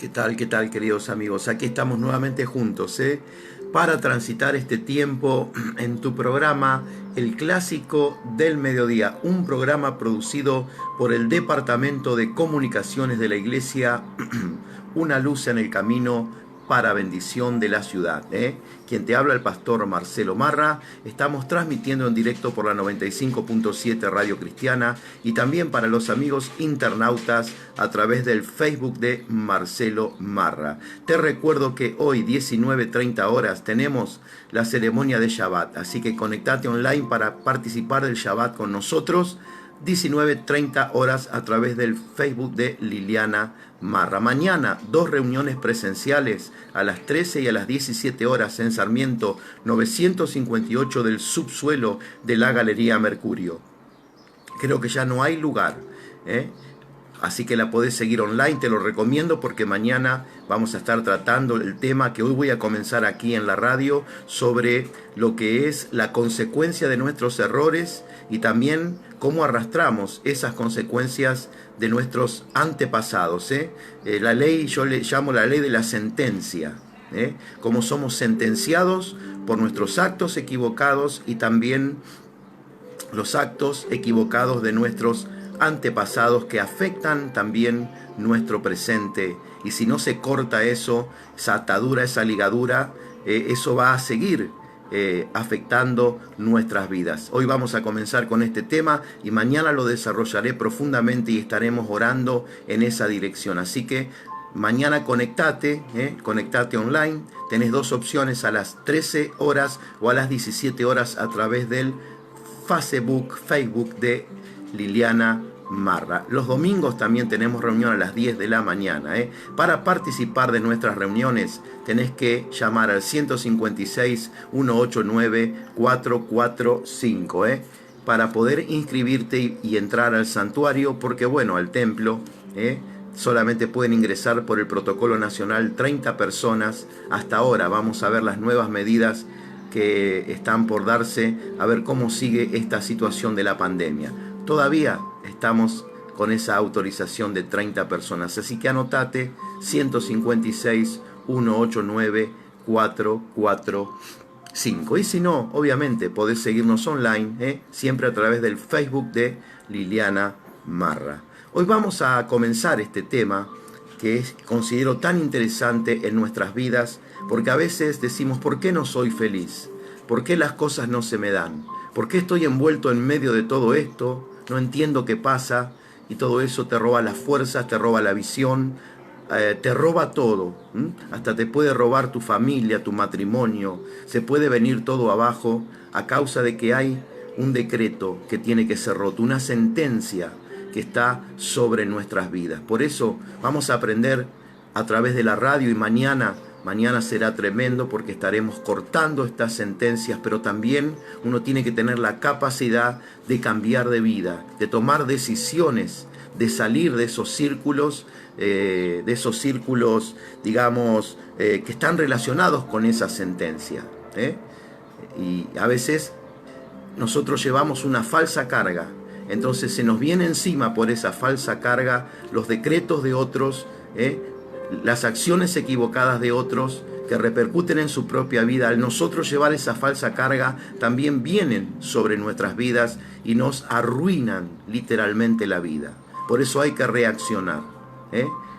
Qué tal, queridos amigos? Aquí estamos nuevamente juntos, para transitar este tiempo en tu programa, El Clásico del Mediodía, un programa producido por el Departamento de Comunicaciones de la Iglesia, Una Luz en el Camino para bendición de la ciudad. Quien te habla, el pastor Marcelo Marra. Estamos transmitiendo en directo por la 95.7 Radio Cristiana y también para los amigos internautas a través del Facebook de Marcelo Marra. Te recuerdo que hoy 19:30 horas tenemos la ceremonia de Shabbat, así que conectate online para participar del Shabbat con nosotros. 19:30 horas a través del Facebook de Liliana Marra. Mañana, 2 reuniones presenciales a las 13 y a las 17 horas en Sarmiento 958 del subsuelo de la Galería Mercurio. Creo que ya no hay lugar, así que la podés seguir online, te lo recomiendo porque mañana vamos a estar tratando el tema que hoy voy a comenzar aquí en la radio sobre lo que es la consecuencia de nuestros errores y también cómo arrastramos esas consecuencias de nuestros antepasados. La ley, yo le llamo la ley de la sentencia, cómo somos sentenciados por nuestros actos equivocados y también los actos equivocados de nuestros antepasados que afectan también nuestro presente. Y si no se corta eso, esa atadura, esa ligadura, eso va a seguir afectando nuestras vidas. Hoy vamos a comenzar con este tema y mañana lo desarrollaré profundamente y estaremos orando en esa dirección. Así que mañana conectate online. Tenés 2 opciones, a las 13 horas o a las 17 horas a través del Facebook de Liliana Marra. Los domingos también tenemos reunión a las 10 de la mañana. Para participar de nuestras reuniones tenés que llamar al 156-189-445 para poder inscribirte y entrar al santuario, porque bueno, al templo solamente pueden ingresar por el protocolo nacional 30 personas. Hasta ahora vamos a ver las nuevas medidas que están por darse, a ver cómo sigue esta situación de la pandemia. Todavía estamos con esa autorización de 30 personas, así que anotate 156-189-445. Y si no, obviamente podés seguirnos online, siempre a través del Facebook de Liliana Marra. Hoy vamos a comenzar este tema que considero tan interesante en nuestras vidas, porque a veces decimos, ¿por qué no soy feliz? ¿Por qué las cosas no se me dan? ¿Por qué estoy envuelto en medio de todo esto? No entiendo qué pasa, y todo eso te roba las fuerzas, te roba la visión, te roba todo. Hasta te puede robar tu familia, tu matrimonio, se puede venir todo abajo a causa de que hay un decreto que tiene que ser roto, una sentencia que está sobre nuestras vidas. Por eso vamos a aprender a través de la radio y mañana será tremendo porque estaremos cortando estas sentencias, pero también uno tiene que tener la capacidad de cambiar de vida, de tomar decisiones, de salir de esos círculos, digamos, que están relacionados con esa sentencia. Y a veces nosotros llevamos una falsa carga, entonces se nos viene encima por esa falsa carga los decretos de otros, las acciones equivocadas de otros que repercuten en su propia vida. Al nosotros llevar esa falsa carga, también vienen sobre nuestras vidas y nos arruinan literalmente la vida. Por eso hay que reaccionar,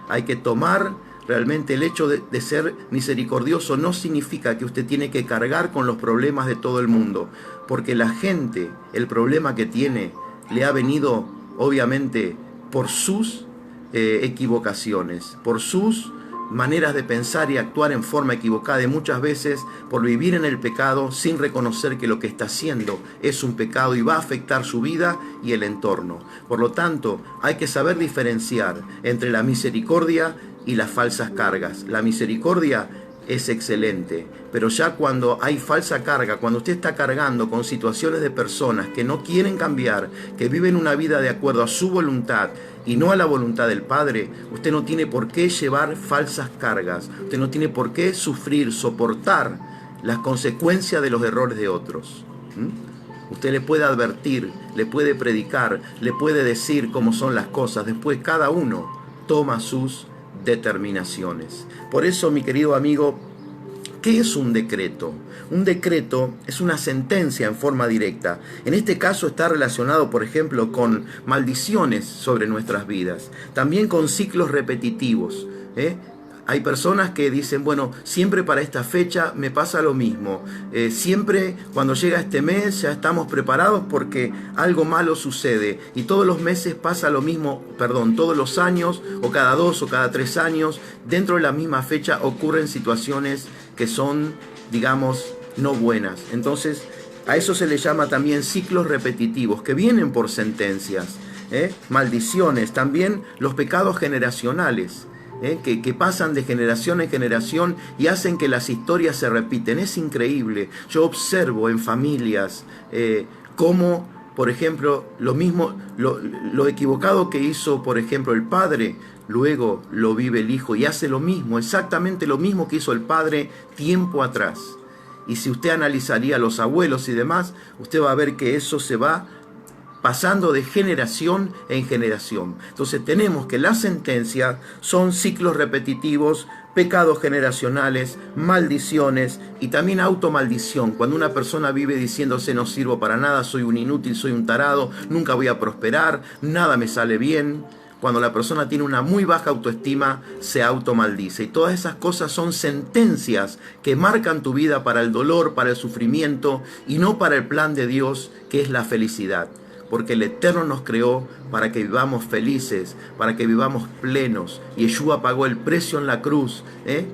hay que tomar realmente el hecho de ser misericordioso. No significa que usted tiene que cargar con los problemas de todo el mundo, porque la gente, el problema que tiene, le ha venido obviamente por sus equivocaciones, por sus maneras de pensar y actuar en forma equivocada, y muchas veces por vivir en el pecado sin reconocer que lo que está haciendo es un pecado y va a afectar su vida y el entorno. Por lo tanto, hay que saber diferenciar entre la misericordia y las falsas cargas. La misericordia es excelente, pero ya cuando hay falsa carga, cuando usted está cargando con situaciones de personas que no quieren cambiar, que viven una vida de acuerdo a su voluntad y no a la voluntad del Padre, usted no tiene por qué llevar falsas cargas, usted no tiene por qué sufrir, soportar las consecuencias de los errores de otros. Usted le puede advertir, le puede predicar, le puede decir cómo son las cosas, después cada uno toma sus determinaciones. Por eso, mi querido amigo, ¿qué es un decreto? Un decreto es una sentencia en forma directa. En este caso está relacionado, por ejemplo, con maldiciones sobre nuestras vidas. También con ciclos repetitivos. Hay personas que dicen, bueno, siempre para esta fecha me pasa lo mismo. Siempre cuando llega este mes ya estamos preparados porque algo malo sucede. Y todos los meses pasa lo mismo, todos los años, o cada 2 o cada 3 años, dentro de la misma fecha ocurren situaciones que son, digamos, no buenas. Entonces, a eso se le llama también ciclos repetitivos, que vienen por sentencias, maldiciones, también los pecados generacionales, que pasan de generación en generación y hacen que las historias se repiten. Es increíble. Yo observo en familias cómo, por ejemplo, lo equivocado que hizo, por ejemplo, el padre, luego lo vive el hijo y hace lo mismo, exactamente lo mismo que hizo el padre tiempo atrás. Y si usted analizaría a los abuelos y demás, usted va a ver que eso se va pasando de generación en generación. Entonces tenemos que las sentencias son ciclos repetitivos, pecados generacionales, maldiciones y también automaldición. Cuando una persona vive diciéndose no sirvo para nada, soy un inútil, soy un tarado, nunca voy a prosperar, nada me sale bien. Cuando la persona tiene una muy baja autoestima, se automaldice. Y todas esas cosas son sentencias que marcan tu vida para el dolor, para el sufrimiento y no para el plan de Dios, que es la felicidad. Porque el Eterno nos creó para que vivamos felices, para que vivamos plenos. Y Yeshua pagó el precio en la cruz,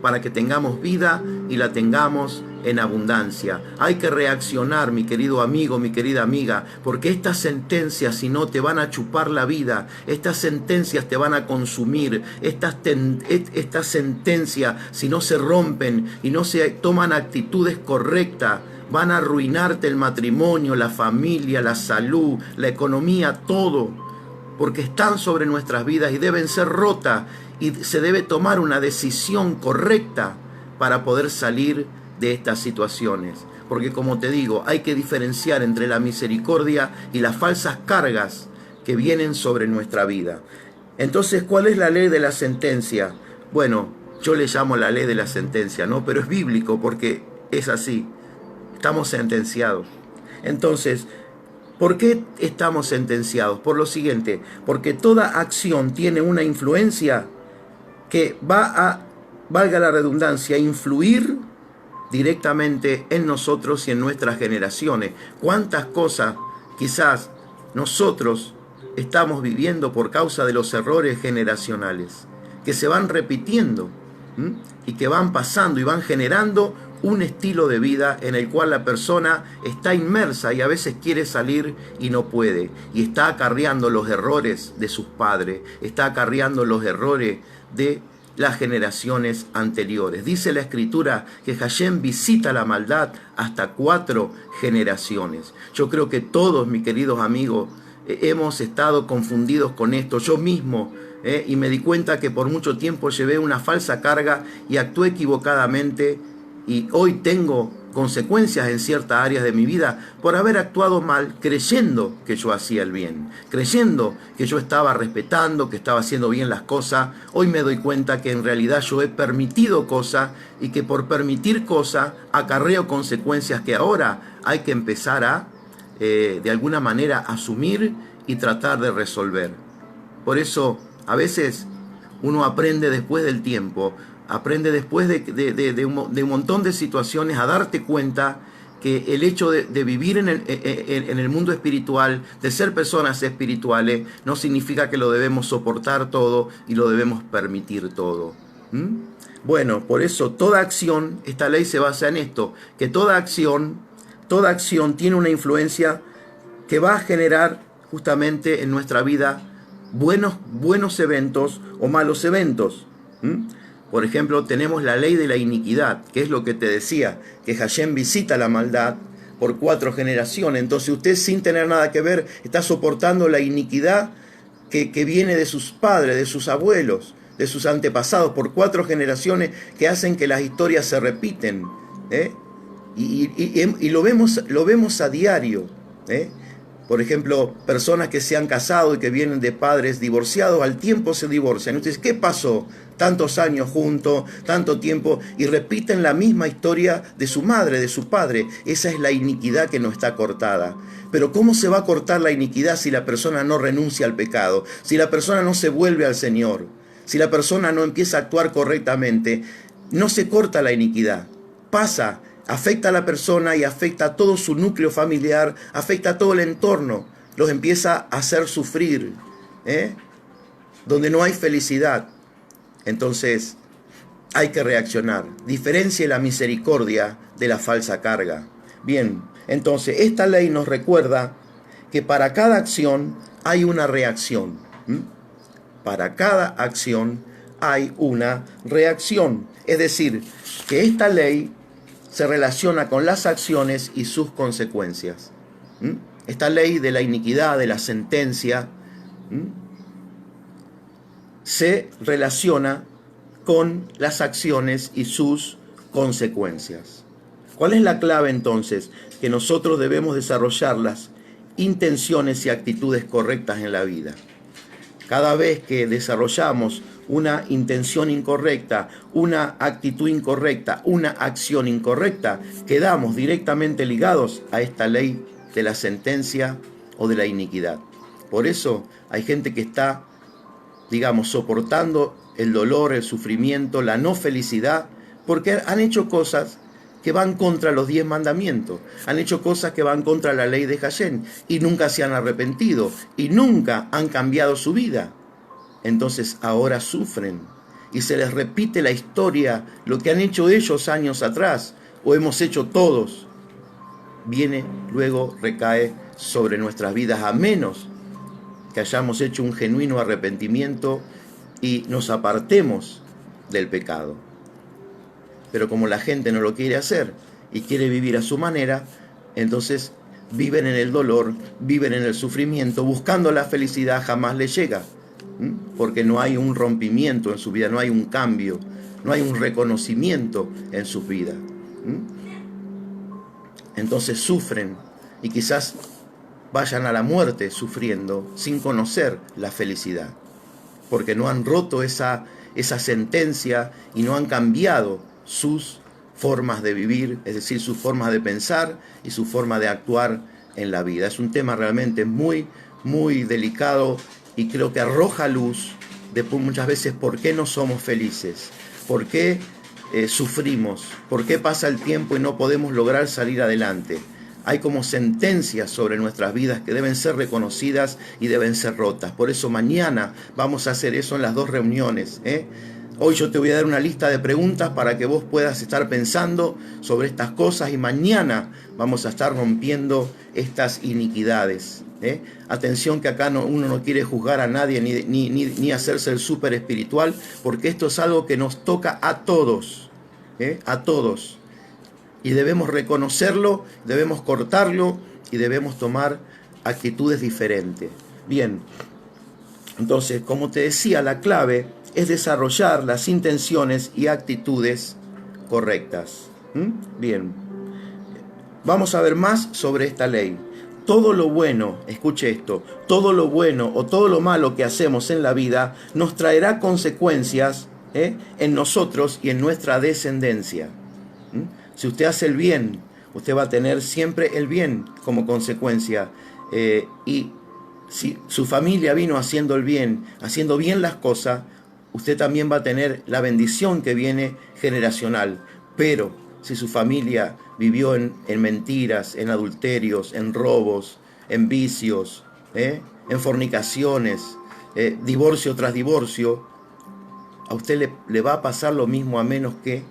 para que tengamos vida y la tengamos en abundancia. Hay que reaccionar, mi querido amigo, mi querida amiga, porque estas sentencias, si no, te van a chupar la vida. Estas sentencias te van a consumir. Estas sentencias, si no se rompen y no se toman actitudes correctas, van a arruinarte el matrimonio, la familia, la salud, la economía, todo, porque están sobre nuestras vidas y deben ser rotas y se debe tomar una decisión correcta para poder salir de estas situaciones. Porque como te digo, hay que diferenciar entre la misericordia y las falsas cargas que vienen sobre nuestra vida. Entonces, ¿cuál es la ley de la sentencia? Bueno, yo le llamo la ley de la sentencia, ¿no? Pero es bíblico porque es así. Estamos sentenciados. Entonces, ¿por qué estamos sentenciados? Por lo siguiente, porque toda acción tiene una influencia que va a, valga la redundancia, influir directamente en nosotros y en nuestras generaciones. ¿Cuántas cosas quizás nosotros estamos viviendo por causa de los errores generacionales que se van repitiendo y que van pasando y van generando un estilo de vida en el cual la persona está inmersa y a veces quiere salir y no puede, y está acarreando los errores de sus padres, está acarreando los errores de las generaciones anteriores. Dice la Escritura que Hashem visita la maldad hasta 4 generaciones. Yo creo que todos, mis queridos amigos, hemos estado confundidos con esto. Yo mismo, y me di cuenta que por mucho tiempo llevé una falsa carga y actué equivocadamente. Y hoy tengo consecuencias en ciertas áreas de mi vida por haber actuado mal, creyendo que yo hacía el bien, creyendo que yo estaba respetando, que estaba haciendo bien las cosas. Hoy me doy cuenta que en realidad yo he permitido cosas y que por permitir cosas acarreo consecuencias que ahora hay que empezar a, de alguna manera, asumir y tratar de resolver. Por eso, a veces uno aprende después del tiempo, aprende después de un montón de situaciones a darte cuenta que el hecho de vivir en el mundo espiritual, de ser personas espirituales, no significa que lo debemos soportar todo y lo debemos permitir todo. Bueno, por eso toda acción, esta ley se basa en esto, que toda acción tiene una influencia que va a generar justamente en nuestra vida buenos eventos o malos eventos. Por ejemplo, tenemos la ley de la iniquidad, que es lo que te decía, que Hashem visita la maldad por 4 generaciones. Entonces usted, sin tener nada que ver, está soportando la iniquidad que viene de sus padres, de sus abuelos, de sus antepasados, por 4 generaciones que hacen que las historias se repiten. Y lo vemos a diario. Por ejemplo, personas que se han casado y que vienen de padres divorciados, al tiempo se divorcian. Entonces, ¿qué pasó? Tantos años juntos, tanto tiempo, y repiten la misma historia de su madre, de su padre. Esa es la iniquidad que no está cortada. Pero ¿cómo se va a cortar la iniquidad si la persona no renuncia al pecado? Si la persona no se vuelve al Señor, si la persona no empieza a actuar correctamente, no se corta la iniquidad. Pasa, afecta a la persona y afecta a todo su núcleo familiar, afecta a todo el entorno, los empieza a hacer sufrir, donde no hay felicidad. Entonces hay que reaccionar. Diferencie la misericordia de la falsa carga. Bien, entonces esta ley nos recuerda que para cada acción hay una reacción. Para cada acción hay una reacción. Es decir, que esta ley se relaciona con las acciones y sus consecuencias. Esta ley de la iniquidad, de la sentencia, se relaciona con las acciones y sus consecuencias. ¿Cuál es la clave entonces? Que nosotros debemos desarrollar las intenciones y actitudes correctas en la vida. Cada vez que desarrollamos una intención incorrecta, una actitud incorrecta, una acción incorrecta, quedamos directamente ligados a esta ley de la sentencia o de la iniquidad. Por eso hay gente que está, soportando el dolor, el sufrimiento, la no felicidad, porque han hecho cosas que van contra los 10 mandamientos, han hecho cosas que van contra la ley de Hashem y nunca se han arrepentido y nunca han cambiado su vida. Entonces ahora sufren y se les repite la historia, lo que han hecho ellos años atrás o hemos hecho todos. Viene, luego recae sobre nuestras vidas, a menos que hayamos hecho un genuino arrepentimiento y nos apartemos del pecado. Pero como la gente no lo quiere hacer y quiere vivir a su manera, entonces viven en el dolor, viven en el sufrimiento, buscando la felicidad, jamás les llega. Porque no hay un rompimiento en su vida, no hay un cambio, no hay un reconocimiento en sus vidas. Entonces sufren y quizás vayan a la muerte sufriendo sin conocer la felicidad, porque no han roto esa sentencia y no han cambiado sus formas de vivir, es decir, sus formas de pensar y su forma de actuar en la vida. Es un tema realmente muy, muy delicado y creo que arroja luz de muchas veces por qué no somos felices, por qué sufrimos, por qué pasa el tiempo y no podemos lograr salir adelante. Hay como sentencias sobre nuestras vidas que deben ser reconocidas y deben ser rotas. Por eso mañana vamos a hacer eso en las 2 reuniones. Hoy yo te voy a dar una lista de preguntas para que vos puedas estar pensando sobre estas cosas y mañana vamos a estar rompiendo estas iniquidades. Atención que acá uno no quiere juzgar a nadie ni hacerse el súper espiritual, porque esto es algo que nos toca a todos, a todos. Y debemos reconocerlo, debemos cortarlo y debemos tomar actitudes diferentes. Bien, entonces, como te decía, la clave es desarrollar las intenciones y actitudes correctas. Bien, vamos a ver más sobre esta ley. Todo lo bueno, escuche esto, todo lo bueno o todo lo malo que hacemos en la vida nos traerá consecuencias en nosotros y en nuestra descendencia. Si usted hace el bien, usted va a tener siempre el bien como consecuencia. Y si su familia vino haciendo el bien, haciendo bien las cosas, usted también va a tener la bendición que viene generacional. Pero si su familia vivió en mentiras, en adulterios, en robos, en vicios, en fornicaciones, divorcio tras divorcio, a usted le va a pasar lo mismo a menos que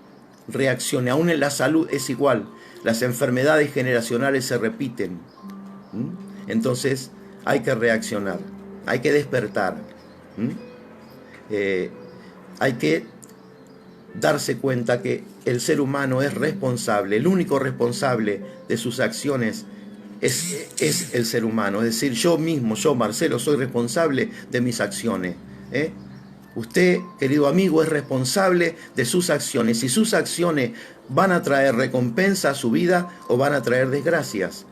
reaccione. Aún en la salud es igual. Las enfermedades generacionales se repiten. Entonces hay que reaccionar, hay que despertar. Hay que darse cuenta que el ser humano es responsable. El único responsable de sus acciones es el ser humano. Es decir, yo mismo, yo Marcelo, soy responsable de mis acciones. Usted, querido amigo, es responsable de sus acciones. Si sus acciones van a traer recompensa a su vida o van a traer desgracias.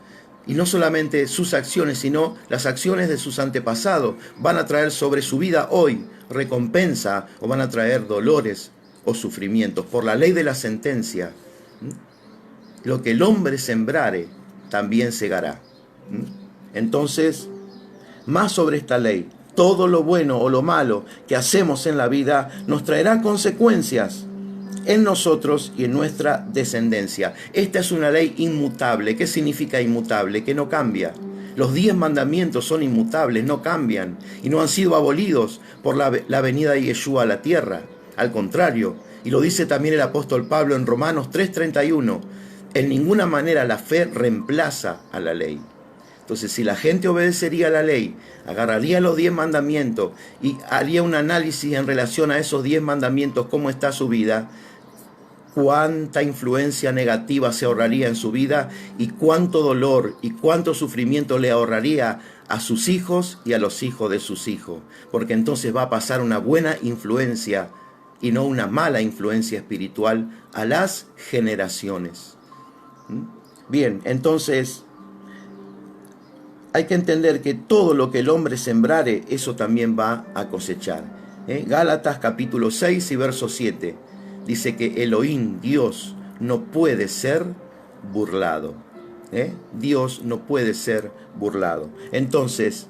Y no solamente sus acciones, sino las acciones de sus antepasados van a traer sobre su vida hoy recompensa o van a traer dolores o sufrimientos. Por la ley de la sentencia, lo que el hombre sembrare, también segará. Entonces, más sobre esta ley, todo lo bueno o lo malo que hacemos en la vida nos traerá consecuencias en nosotros y en nuestra descendencia. Esta es una ley inmutable. ¿Qué significa inmutable? Que no cambia. Los 10 mandamientos son inmutables, no cambian y no han sido abolidos por la venida de Yeshua a la tierra. Al contrario, y lo dice también el apóstol Pablo en Romanos 3:31, en ninguna manera la fe reemplaza a la ley. Entonces, si la gente obedecería a la ley, agarraría los 10 mandamientos y haría un análisis en relación a esos 10 mandamientos, cómo está su vida, cuánta influencia negativa se ahorraría en su vida y cuánto dolor y cuánto sufrimiento le ahorraría a sus hijos y a los hijos de sus hijos. Porque entonces va a pasar una buena influencia y no una mala influencia espiritual a las generaciones. Bien, entonces hay que entender que todo lo que el hombre sembrare, eso también va a cosechar. Gálatas capítulo 6 y verso 7 dice que Elohim, Dios, no puede ser burlado. Dios no puede ser burlado. Entonces,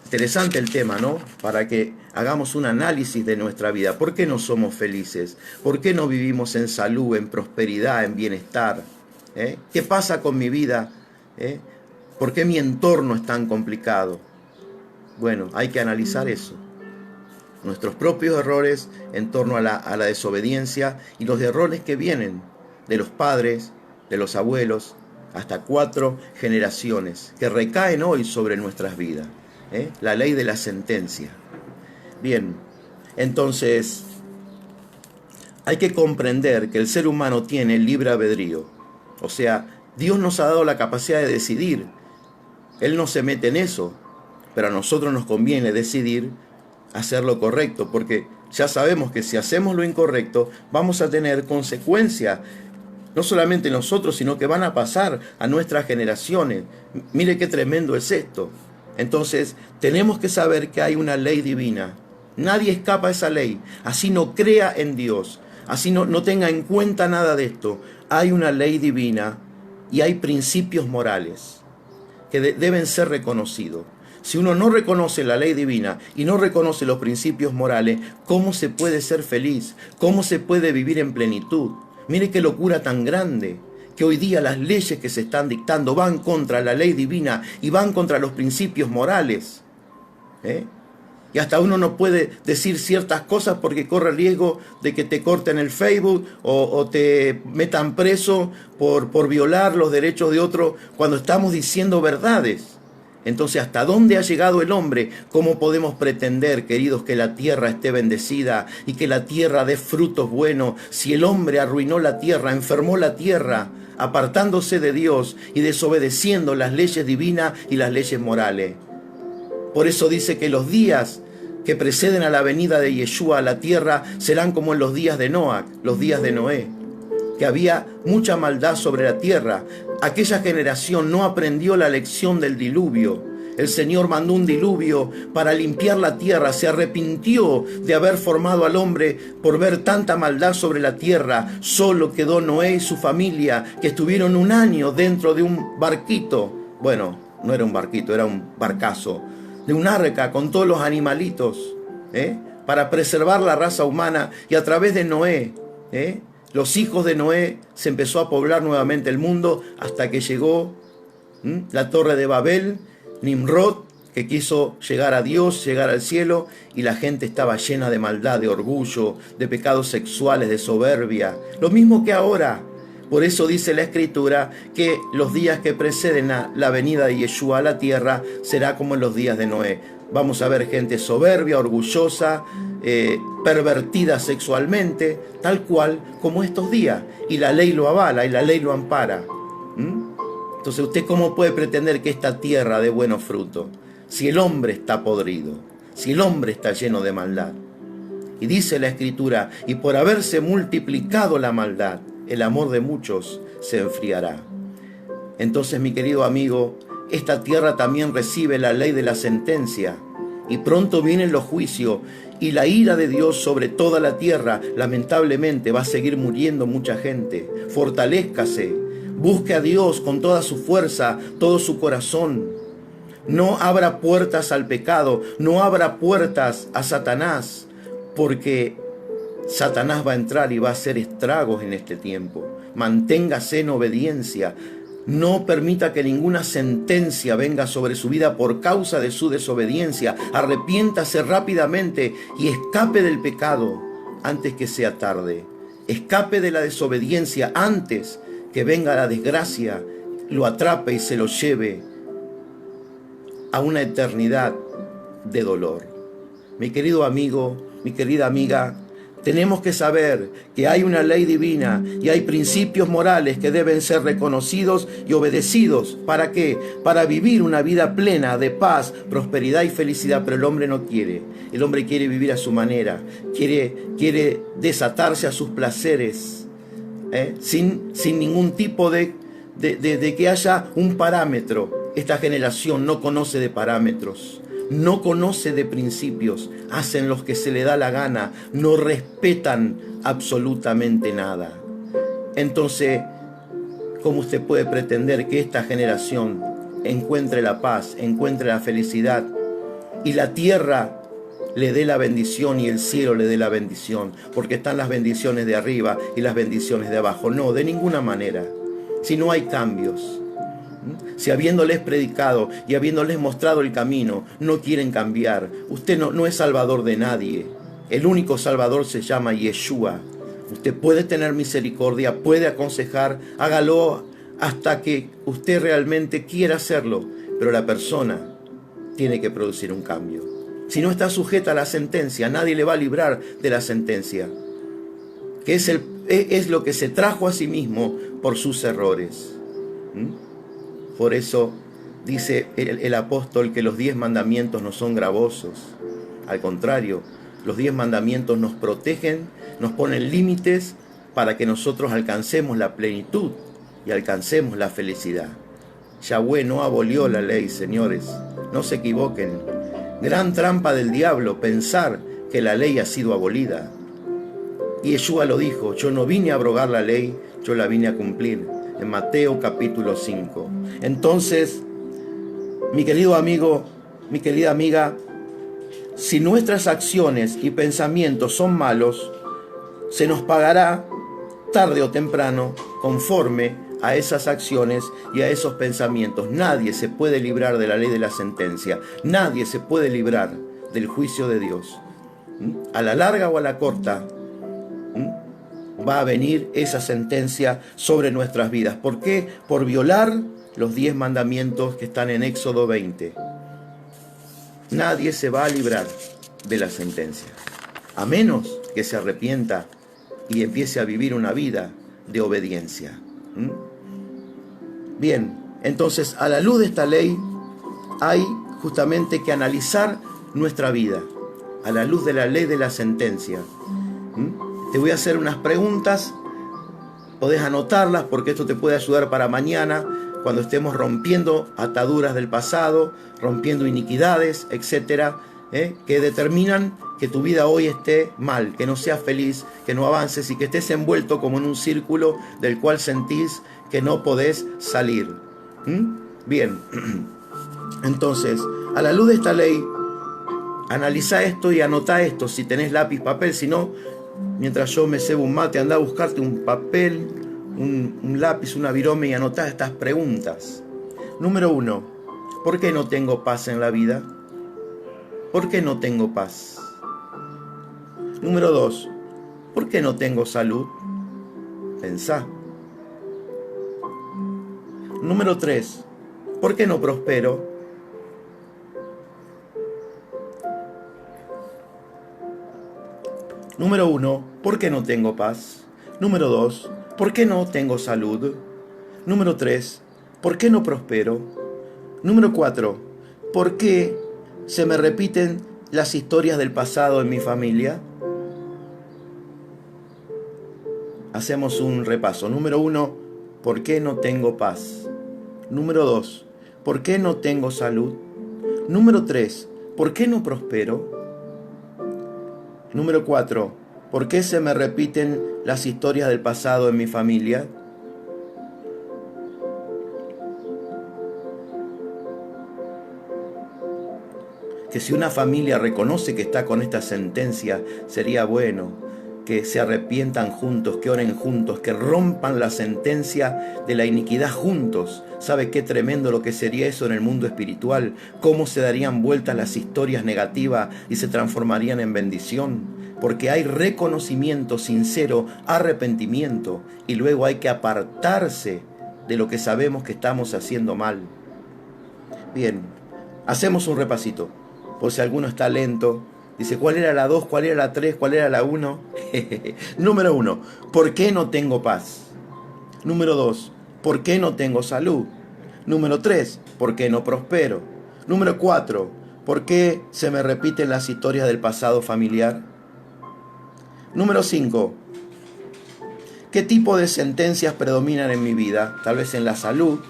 interesante el tema, ¿no? Para que hagamos un análisis de nuestra vida. ¿Por qué no somos felices? ¿Por qué no vivimos en salud, en prosperidad, en bienestar? ¿Qué pasa con mi vida? ¿Por qué mi entorno es tan complicado? Bueno, hay que analizar eso. Nuestros propios errores en torno a la desobediencia y los errores que vienen de los padres, de los abuelos, hasta 4 generaciones que recaen hoy sobre nuestras vidas. La ley de la sentencia. Bien, entonces hay que comprender que el ser humano tiene libre albedrío. O sea, Dios nos ha dado la capacidad de decidir. Él no se mete en eso, pero a nosotros nos conviene decidir hacer lo correcto, porque ya sabemos que si hacemos lo incorrecto, vamos a tener consecuencias, no solamente nosotros, sino que van a pasar a nuestras generaciones. Mire qué tremendo es esto. Entonces, tenemos que saber que hay una ley divina. Nadie escapa a esa ley. Así no crea en Dios, así no tenga en cuenta nada de esto. Hay una ley divina y hay principios morales que deben ser reconocidos. Si uno no reconoce la ley divina y no reconoce los principios morales, ¿cómo se puede ser feliz? ¿Cómo se puede vivir en plenitud? Mire qué locura tan grande, que hoy día las leyes que se están dictando van contra la ley divina y van contra los principios morales. Y hasta uno no puede decir ciertas cosas porque corre riesgo de que te corten el Facebook o te metan preso por violar los derechos de otro cuando estamos diciendo verdades. Entonces, ¿hasta dónde ha llegado el hombre? ¿Cómo podemos pretender, queridos, que la tierra esté bendecida y que la tierra dé frutos buenos si el hombre arruinó la tierra, enfermó la tierra, apartándose de Dios y desobedeciendo las leyes divinas y las leyes morales? Por eso dice que los días que preceden a la venida de Yeshua a la tierra serán como en los días de Noé, los días de Noé, que había mucha maldad sobre la tierra. Aquella generación no aprendió la lección del diluvio. El Señor mandó un diluvio para limpiar la tierra. Se arrepintió de haber formado al hombre por ver tanta maldad sobre la tierra. Solo quedó Noé y su familia, que estuvieron 1 año dentro de un barquito. Bueno, no era un barquito, era un barcazo. De un arca con todos los animalitos, para preservar la raza humana. Y a través de Noé, los hijos de Noé, se empezó a poblar nuevamente el mundo hasta que llegó la torre de Babel, Nimrod, que quiso llegar a Dios, llegar al cielo, y la gente estaba llena de maldad, de orgullo, de pecados sexuales, de soberbia. Lo mismo que ahora. Por eso dice la Escritura que los días que preceden a la venida de Yeshua a la tierra será como en los días de Noé. Vamos a ver gente soberbia, orgullosa, pervertida sexualmente, tal cual como estos días. Y la ley lo avala y la ley lo ampara. Entonces, ¿usted cómo puede pretender que esta tierra dé buenos frutos si el hombre está podrido, si el hombre está lleno de maldad? Y dice la Escritura, y por haberse multiplicado la maldad, el amor de muchos se enfriará. Entonces, mi querido amigo, esta tierra también recibe la ley de la sentencia. Y pronto vienen los juicios y la ira de Dios sobre toda la tierra. Lamentablemente va a seguir muriendo mucha gente. Fortalézcase, busque a Dios con toda su fuerza, todo su corazón. No abra puertas al pecado, no abra puertas a Satanás, porque Satanás va a entrar y va a hacer estragos en este tiempo. Manténgase en obediencia. No permita que ninguna sentencia venga sobre su vida por causa de su desobediencia. Arrepiéntase rápidamente y escape del pecado antes que sea tarde. Escape de la desobediencia antes que venga la desgracia, lo atrape y se lo lleve a una eternidad de dolor. Mi querido amigo, mi querida amiga, tenemos que saber que hay una ley divina y hay principios morales que deben ser reconocidos y obedecidos. ¿Para qué? Para vivir una vida plena de paz, prosperidad y felicidad. Pero el hombre no quiere. El hombre quiere vivir a su manera. Quiere desatarse a sus placeres, sin ningún tipo de que haya un parámetro. Esta generación no conoce de parámetros. No conoce de principios, hacen lo que se le da la gana, no respetan absolutamente nada. Entonces, ¿cómo usted puede pretender que esta generación encuentre la paz, encuentre la felicidad y la tierra le dé la bendición y el cielo le dé la bendición? Porque están las bendiciones de arriba y las bendiciones de abajo. No, de ninguna manera. Si no hay cambios. Si habiéndoles predicado y habiéndoles mostrado el camino, no quieren cambiar, usted no es salvador de nadie. El único salvador se llama Yeshua. Usted puede tener misericordia, puede aconsejar, hágalo hasta que usted realmente quiera hacerlo, pero la persona tiene que producir un cambio. Si no está sujeta a la sentencia, nadie le va a librar de la sentencia, que es lo que se trajo a sí mismo por sus errores. Por eso dice el apóstol que los 10 mandamientos no son gravosos. Al contrario, los 10 mandamientos nos protegen, nos ponen límites para que nosotros alcancemos la plenitud y alcancemos la felicidad. Yahweh no abolió la ley, señores. No se equivoquen. Gran trampa del diablo pensar que la ley ha sido abolida. Y Yeshua lo dijo: yo no vine a abrogar la ley, yo la vine a cumplir. En Mateo capítulo 5. Entonces, mi querido amigo, mi querida amiga, si nuestras acciones y pensamientos son malos, se nos pagará tarde o temprano conforme a esas acciones y a esos pensamientos. Nadie se puede librar de la ley de la sentencia. Nadie se puede librar del juicio de Dios. A la larga o a la corta, va a venir esa sentencia sobre nuestras vidas. ¿Por qué? Por violar los 10 mandamientos que están en Éxodo 20. Nadie se va a librar de la sentencia, a menos que se arrepienta y empiece a vivir una vida de obediencia. Bien, entonces a la luz de esta ley hay justamente que analizar nuestra vida, a la luz de la ley de la sentencia. Te voy a hacer unas preguntas, podés anotarlas porque esto te puede ayudar para mañana, cuando estemos rompiendo ataduras del pasado, rompiendo iniquidades, etcétera, que determinan que tu vida hoy esté mal, que no seas feliz, que no avances y que estés envuelto como en un círculo del cual sentís que no podés salir. Bien, entonces, a la luz de esta ley, analiza esto y anota esto, si tenés lápiz, papel, si no, mientras yo me cebo un mate, anda a buscarte un papel, un lápiz, una virome y anotá estas preguntas. Número 1, ¿por qué no tengo paz en la vida? ¿Por qué no tengo paz? Número 2, ¿por qué no tengo salud? Pensá. Número 3, ¿por qué no prospero? Número 1, ¿por qué no tengo paz? Número 2, ¿por qué no tengo salud? Número 3, ¿por qué no prospero? Número 4, ¿por qué se me repiten las historias del pasado en mi familia? Hacemos un repaso. Número 1, ¿por qué no tengo paz? Número 2, ¿por qué no tengo salud? Número 3, ¿por qué no prospero? Número 4, ¿por qué se me repiten las historias del pasado en mi familia? Que si una familia reconoce que está con esta sentencia, sería bueno que se arrepientan juntos, que oren juntos, que rompan la sentencia de la iniquidad juntos. ¿Sabe qué tremendo lo que sería eso en el mundo espiritual? Cómo se darían vueltas las historias negativas y se transformarían en bendición. Porque hay reconocimiento sincero, arrepentimiento, y luego hay que apartarse de lo que sabemos que estamos haciendo mal. Bien, hacemos un repasito. Por si alguno está lento, dice, ¿cuál era la 2? ¿Cuál era la 3? ¿Cuál era la 1? Número 1, ¿por qué no tengo paz? Número 2, ¿por qué no tengo salud? Número 3, ¿por qué no prospero? Número 4, ¿por qué se me repiten las historias del pasado familiar? Número 5, ¿qué tipo de sentencias predominan en mi vida? Tal vez en la salud,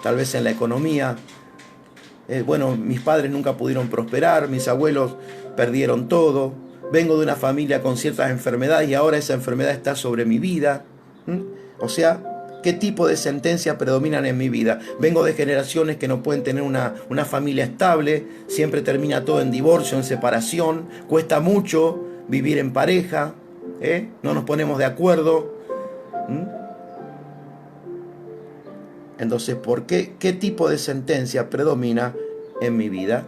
tal vez en la economía. Bueno, mis padres nunca pudieron prosperar, mis abuelos perdieron todo, vengo de una familia con ciertas enfermedades y ahora esa enfermedad está sobre mi vida. O sea, ¿qué tipo de sentencias predominan en mi vida? Vengo de generaciones que no pueden tener una familia estable, siempre termina todo en divorcio, en separación, cuesta mucho vivir en pareja, no nos ponemos de acuerdo. Entonces, ¿qué tipo de sentencia predomina en mi vida?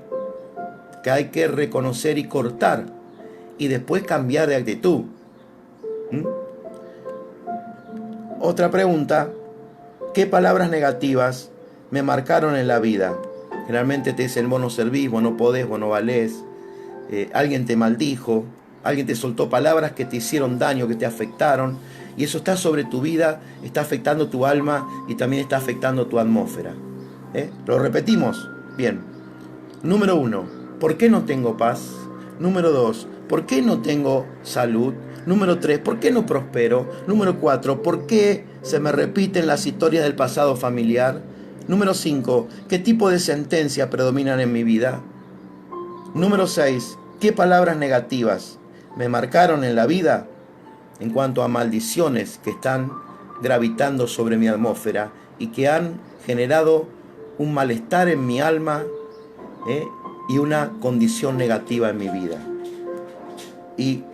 Que hay que reconocer y cortar y después cambiar de actitud. Otra pregunta, ¿qué palabras negativas me marcaron en la vida? Generalmente te dicen, vos no servís, vos no podés, vos no valés, alguien te maldijo, alguien te soltó palabras que te hicieron daño, que te afectaron. Y eso está sobre tu vida, está afectando tu alma y también está afectando tu atmósfera. ¿Lo repetimos? Bien. Número 1, ¿por qué no tengo paz? Número 2, ¿por qué no tengo salud? Número 3, ¿por qué no prospero? Número 4, ¿por qué se me repiten las historias del pasado familiar? Número 5, ¿qué tipo de sentencias predominan en mi vida? Número 6, ¿qué palabras negativas me marcaron en la vida? En cuanto a maldiciones que están gravitando sobre mi atmósfera y que han generado un malestar en mi alma y una condición negativa en mi vida. Y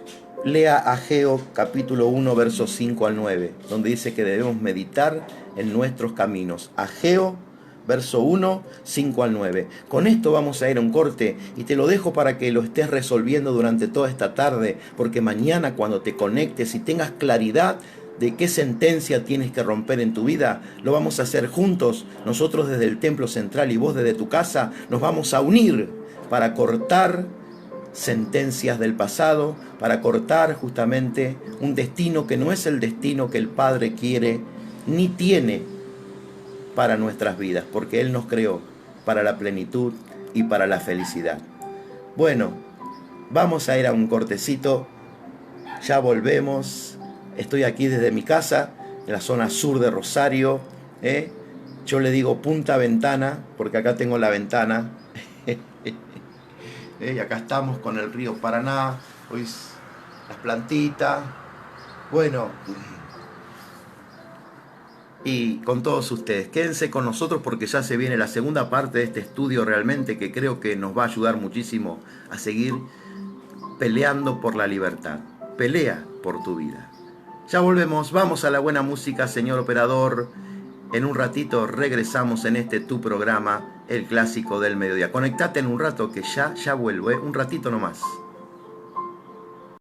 lea Ageo capítulo 1 versos 5 al 9, donde dice que debemos meditar en nuestros caminos. Ageo verso 1, 5 al 9. Con esto vamos a ir a un corte y te lo dejo para que lo estés resolviendo durante toda esta tarde, porque mañana cuando te conectes y tengas claridad de qué sentencia tienes que romper en tu vida, lo vamos a hacer juntos. Nosotros desde el templo central y vos desde tu casa nos vamos a unir para cortar sentencias del pasado, para cortar justamente un destino que no es el destino que el Padre quiere ni tiene para nuestras vidas, porque Él nos creó para la plenitud y para la felicidad. Bueno, vamos a ir a un cortecito, ya volvemos. Estoy aquí desde mi casa, en la zona sur de Rosario, Yo le digo punta ventana, porque acá tengo la ventana. Y acá estamos con el río Paraná, hoy las plantitas, bueno, y con todos ustedes. Quédense con nosotros porque ya se viene la segunda parte de este estudio realmente que creo que nos va a ayudar muchísimo a seguir peleando por la libertad. Pelea por tu vida. Ya volvemos, vamos a la buena música, señor operador. En un ratito regresamos en tu programa, El Clásico del Mediodía. Conectate en un rato que ya vuelvo, un ratito nomás.